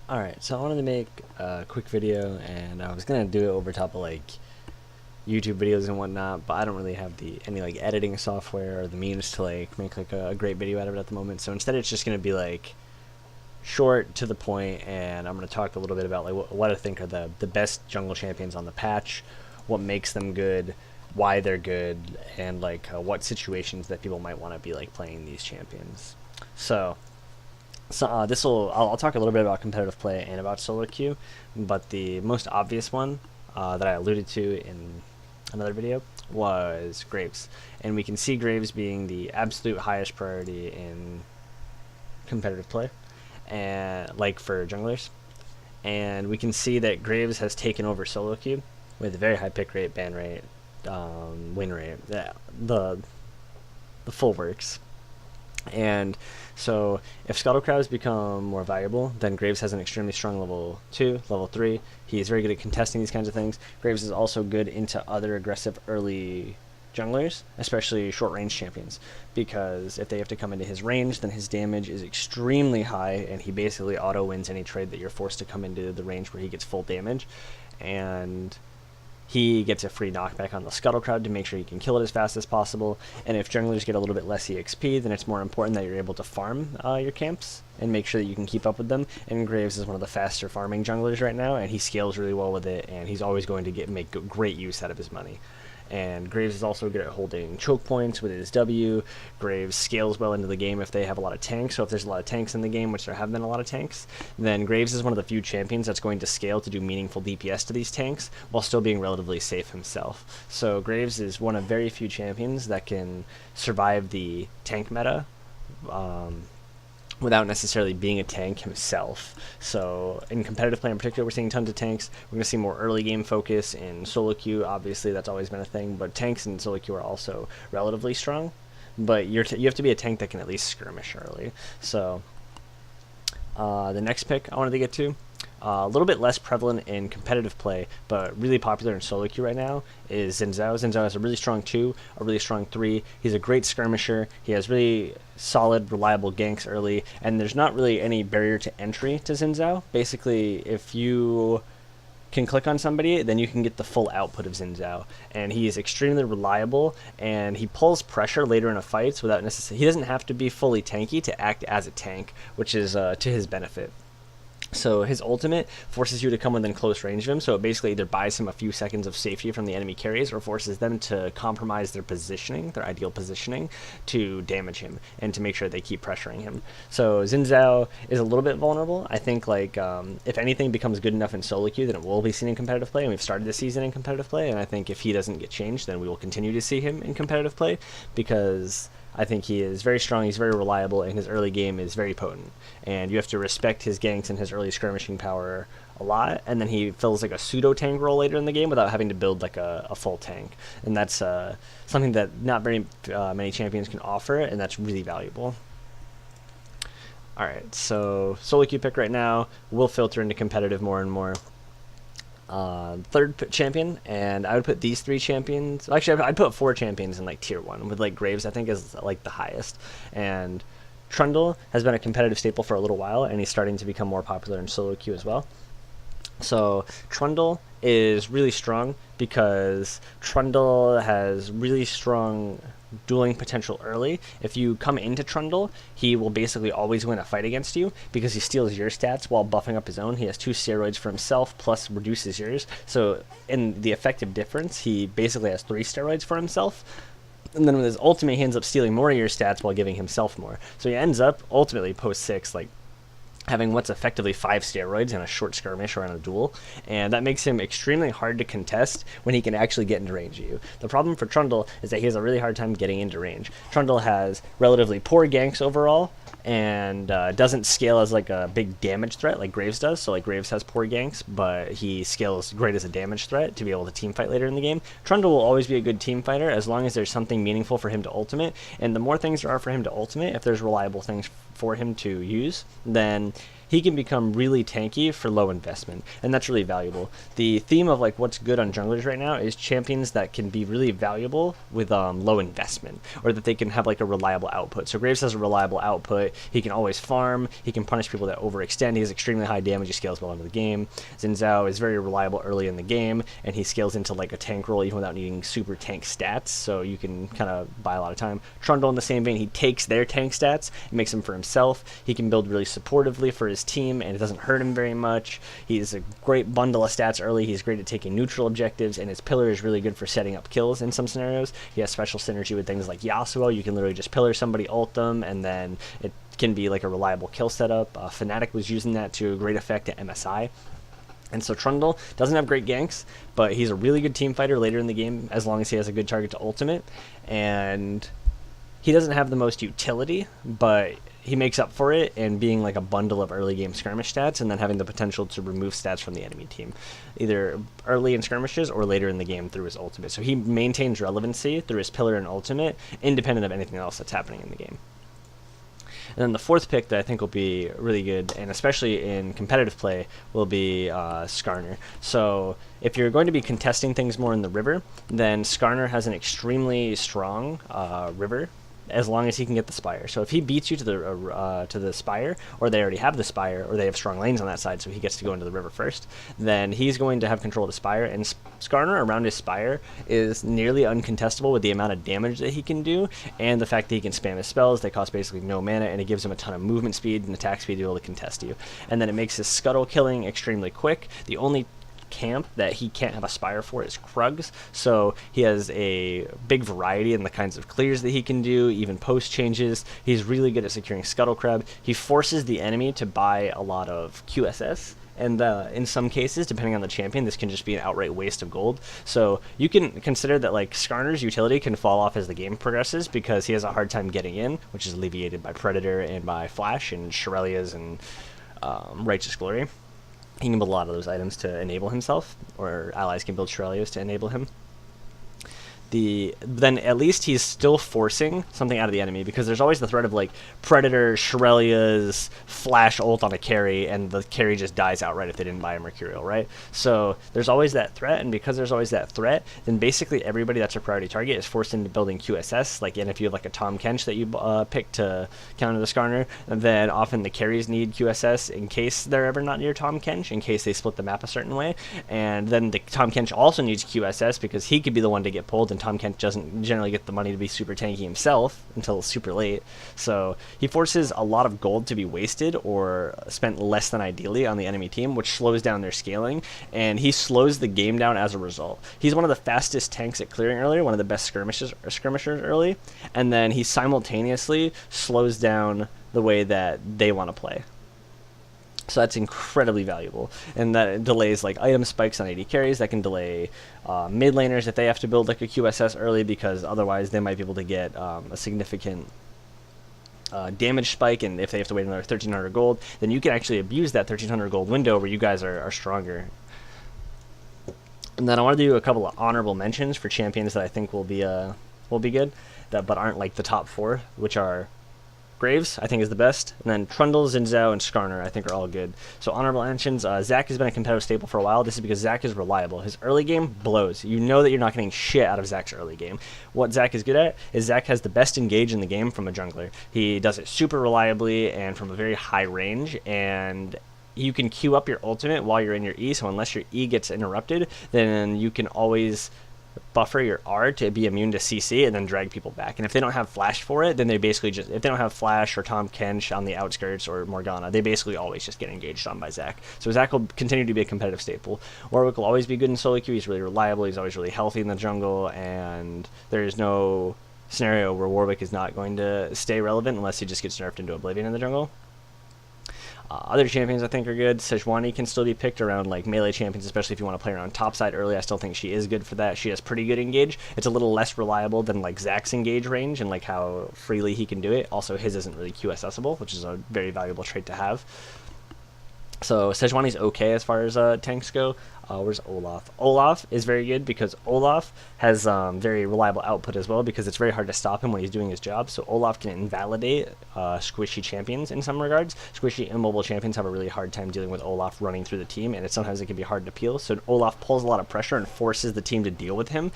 Alright, so I wanted to make a quick video, and I was gonna do it over top of like YouTube videos and whatnot, but I don't really have any like editing software or the means to like make like a great video out of it at the moment. So instead, it's just gonna be like short, to the point, and I'm gonna talk a little bit about like what I think are the best jungle champions on the patch, what makes them good, why they're good, and like what situations that people might want to be like playing these champions. So I'll talk a little bit about competitive play and about solo queue, but the most obvious one that I alluded to in another video was Graves, and we can see Graves being the absolute highest priority in competitive play, and like for junglers, and we can see that Graves has taken over solo queue with a very high pick rate, ban rate, win rate, the full works. And so if Scuttle Crabs become more valuable, then Graves has an extremely strong level 2, level 3. He is very good at contesting these kinds of things. Graves is also good into other aggressive early junglers, especially short range champions, because if they have to come into his range, then his damage is extremely high, and he basically auto wins any trade that you're forced to come into the range where he gets full damage. And he gets a free knockback on the Scuttle Crab to make sure you can kill it as fast as possible. And if junglers get a little bit less EXP, then it's more important that you're able to farm your camps and make sure that you can keep up with them. And Graves is one of the faster farming junglers right now, and he scales really well with it, and he's always going to make great use out of his money. And Graves is also good at holding choke points with his W. Graves scales well into the game if they have a lot of tanks. So if there's a lot of tanks in the game, which there have been a lot of tanks, then Graves is one of the few champions that's going to scale to do meaningful DPS to these tanks while still being relatively safe himself. So Graves is one of very few champions that can survive the tank meta without necessarily being a tank himself. So in competitive play in particular, we're seeing tons of tanks. We're going to see more early game focus in solo queue. Obviously, that's always been a thing, but tanks in solo queue are also relatively strong. But you have to be a tank that can at least skirmish early. So the next pick I wanted to get to, a little bit less prevalent in competitive play, but really popular in solo queue right now, is Xin Zhao. Xin Zhao has a really strong 2, a really strong 3. He's a great skirmisher. He has really solid, reliable ganks early, and there's not really any barrier to entry to Xin Zhao. Basically, if you can click on somebody, then you can get the full output of Xin Zhao. And he is extremely reliable, and he pulls pressure later in a fight without necessarily... He doesn't have to be fully tanky to act as a tank, which is to his benefit. So his ultimate forces you to come within close range of him, so it basically either buys him a few seconds of safety from the enemy carries or forces them to compromise their positioning, their ideal positioning, to damage him and to make sure they keep pressuring him. So Xin Zhao is a little bit vulnerable. I think like if anything becomes good enough in solo queue, then it will be seen in competitive play, and we've started the season in competitive play, and I think if he doesn't get changed, then we will continue to see him in competitive play, because I think he is very strong, he's very reliable, and his early game is very potent. And you have to respect his ganks and his early skirmishing power a lot, and then he fills like a pseudo-tank role later in the game without having to build like a full tank. And that's something that not very many champions can offer, and that's really valuable. Alright, so solo queue pick right now will filter into competitive more and more. Third champion, and I would put these 3 champions, actually I'd put 4 champions in like tier 1, with like Graves I think is like the highest. And Trundle has been a competitive staple for a little while, and he's starting to become more popular in solo queue as well. So Trundle is really strong because Trundle has really strong dueling potential early. If you come into Trundle, he will basically always win a fight against you because he steals your stats while buffing up his own. He has 2 steroids for himself plus reduces yours. So in the effective difference, he basically has 3 steroids for himself. And then with his ultimate, he ends up stealing more of your stats while giving himself more. So he ends up ultimately post 6 like having what's effectively 5 steroids in a short skirmish or in a duel, and that makes him extremely hard to contest when he can actually get into range of you. The problem for Trundle is that he has a really hard time getting into range. Trundle has relatively poor ganks overall, and doesn't scale as like a big damage threat like Graves does. So like Graves has poor ganks, but he scales great as a damage threat to be able to team fight later in the game. Trundle will always be a good team fighter as long as there's something meaningful for him to ultimate, and the more things there are for him to ultimate, if there's reliable things for him to use, then he can become really tanky for low investment, and that's really valuable. The theme of like what's good on junglers right now is champions that can be really valuable with low investment, or that they can have like a reliable output. So Graves has a reliable output. He can always farm. He can punish people that overextend. He has extremely high damage. He scales well into the game. Xin Zhao is very reliable early in the game, and he scales into like a tank role even without needing super tank stats, so you can kind of buy a lot of time. Trundle in the same vein, he takes their tank stats and makes them for himself. He can build really supportively for his team, and it doesn't hurt him very much. He's a great bundle of stats early. He's great at taking neutral objectives, and his pillar is really good for setting up kills in some scenarios. He has special synergy with things like Yasuo. You can literally just pillar somebody, ult them, and then it can be like a reliable kill setup. Fnatic was using that to great effect at MSI. And so Trundle doesn't have great ganks, but he's a really good team fighter later in the game as long as he has a good target to ultimate. And he doesn't have the most utility, but he makes up for it in being like a bundle of early game skirmish stats, and then having the potential to remove stats from the enemy team, either early in skirmishes or later in the game through his ultimate. So he maintains relevancy through his pillar and ultimate, independent of anything else that's happening in the game. And then the fourth pick that I think will be really good, and especially in competitive play, will be Skarner. So if you're going to be contesting things more in the river, then Skarner has an extremely strong river, as long as he can get the Spire. So if he beats you to the Spire, or they already have the Spire, or they have strong lanes on that side, so he gets to go into the river first, then he's going to have control of the Spire, and Skarner around his Spire is nearly uncontestable with the amount of damage that he can do, and the fact that he can spam his spells. They cost basically no mana, and it gives him a ton of movement speed and attack speed to be able to contest you. And then it makes his scuttle killing extremely quick. The only camp that he can't have a Spire for is Kha'zix, so he has a big variety in the kinds of clears that he can do, even post changes. He's really good at securing Scuttle Crab. He forces the enemy to buy a lot of QSS, and in some cases, depending on the champion, this can just be an outright waste of gold. So you can consider that like Skarner's utility can fall off as the game progresses, because he has a hard time getting in, which is alleviated by Predator and by Flash and Shirelias and Righteous Glory. He can build a lot of those items to enable himself, or allies can build Shirelias to enable him. Then at least he's still forcing something out of the enemy, because there's always the threat of like Predator, Shirelia's flash ult on a carry, and the carry just dies outright if they didn't buy a Mercurial, right? So there's always that threat, and because there's always that threat, then basically everybody that's a priority target is forced into building QSS. Like, and if you have like a Tahm Kench that you pick to counter the Skarner, then often the carries need QSS in case they're ever not near Tahm Kench, in case they split the map a certain way. And then the Tahm Kench also needs QSS, because he could be the one to get pulled, and Tahm Kench doesn't generally get the money to be super tanky himself until super late. So he forces a lot of gold to be wasted or spent less than ideally on the enemy team, which slows down their scaling, and he slows the game down as a result. He's one of the fastest tanks at clearing earlier, one of the best skirmishers early, and then he simultaneously slows down the way that they want to play. So that's incredibly valuable, and that delays like item spikes on AD carries. That can delay mid laners if they have to build like a QSS early, because otherwise they might be able to get a significant damage spike, and if they have to wait another 1,300 gold, then you can actually abuse that 1,300 gold window where you guys are stronger. And then I want to do a couple of honorable mentions for champions that I think will be good, but aren't like the top 4, which are Graves, I think, is the best, and then Trundle, Xin Zhao, and Skarner, I think, are all good. So honorable mentions, Zach has been a competitive staple for a while. This is because Zach is reliable. His early game blows. You know that you're not getting shit out of Zach's early game. What Zach is good at is Zach has the best engage in the game from a jungler. He does it super reliably and from a very high range, and you can queue up your ultimate while you're in your E, so unless your E gets interrupted, then you can always buffer your R to be immune to CC and then drag people back. And if they don't have flash for it, then they basically just, if they don't have flash or Tahm Kench on the outskirts or Morgana, they basically always just get engaged on by Zach. So Zach will continue to be a competitive staple. Warwick will always be good in solo queue. He's really reliable. He's always really healthy in the jungle, and there's no scenario where Warwick is not going to stay relevant unless he just gets nerfed into Oblivion in the jungle. Other champions I think are good. Sejuani can still be picked around like melee champions, especially if you want to play her on top side early. I still think she is good for that. She has pretty good engage. It's a little less reliable than like Zach's engage range and like how freely he can do it. Also, his isn't really Q accessible, which is a very valuable trait to have. So Sejuani's okay as far as tanks go. Where's Olaf? Olaf is very good because Olaf has very reliable output as well, because it's very hard to stop him when he's doing his job. So Olaf can invalidate squishy champions in some regards. Squishy immobile champions have a really hard time dealing with Olaf running through the team, and sometimes it can be hard to peel. So Olaf pulls a lot of pressure and forces the team to deal with him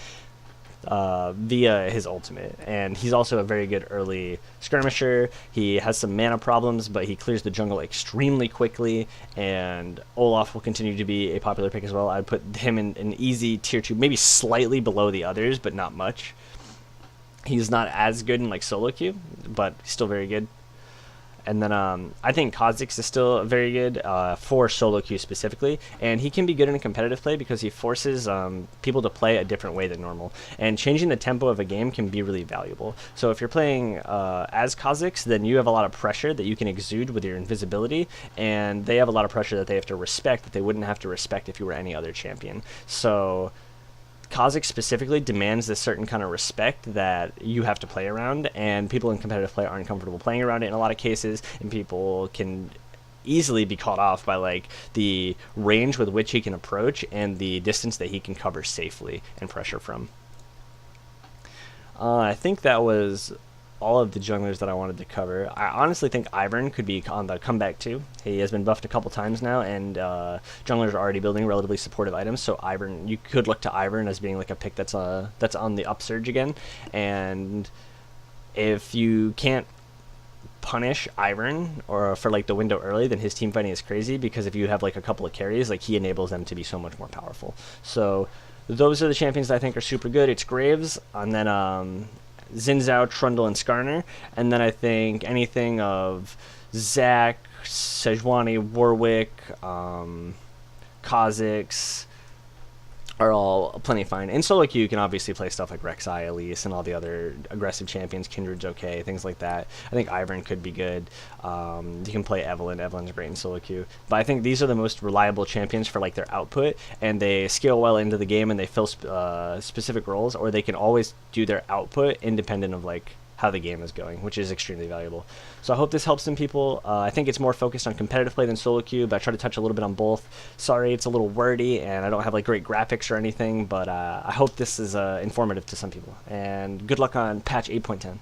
via his ultimate. And he's also a very good early skirmisher. He has some mana problems, but he clears the jungle extremely quickly, and Olaf will continue to be a popular pick as well. I'd put him in an easy tier 2, maybe slightly below the others, but not much. He's not as good in like solo queue, but still very good. And then I think Kha'zix is still very good for solo queue specifically, and he can be good in a competitive play because he forces people to play a different way than normal, and changing the tempo of a game can be really valuable. So if you're playing as Kha'zix, then you have a lot of pressure that you can exude with your invisibility, and they have a lot of pressure that they have to respect that they wouldn't have to respect if you were any other champion. So Kha'zix specifically demands this certain kind of respect that you have to play around, and people in competitive play aren't comfortable playing around it in a lot of cases, and people can easily be caught off by like the range with which he can approach and the distance that he can cover safely and pressure from. I think that was all of the junglers that I wanted to cover. I honestly think Ivern could be on the comeback too. He has been buffed a couple times now, and junglers are already building relatively supportive items, so Ivern, you could look to Ivern as being like a pick that's on the upsurge again. And if you can't punish Ivern or for like the window early, then his team fighting is crazy, because if you have like a couple of carries, like he enables them to be so much more powerful. So those are the champions that I think are super good. It's Graves, and then Xin Zhao, Trundle, and Skarner. And then I think anything of Zac, Sejuani, Warwick, Kha'Zix are all plenty fine. In solo queue, you can obviously play stuff like Rek'Sai, Elise, and all the other aggressive champions. Kindred's okay, things like that. I think Ivern could be good. You can play Evelynn. Evelyn's great in solo queue. But I think these are the most reliable champions for like their output, and they scale well into the game, and they fill specific roles, or they can always do their output independent of like how the game is going, which is extremely valuable. So I hope this helps some people. I think it's more focused on competitive play than solo queue, but I try to touch a little bit on both. Sorry, it's a little wordy, and I don't have like great graphics or anything, but I hope this is informative to some people. And good luck on patch 8.10.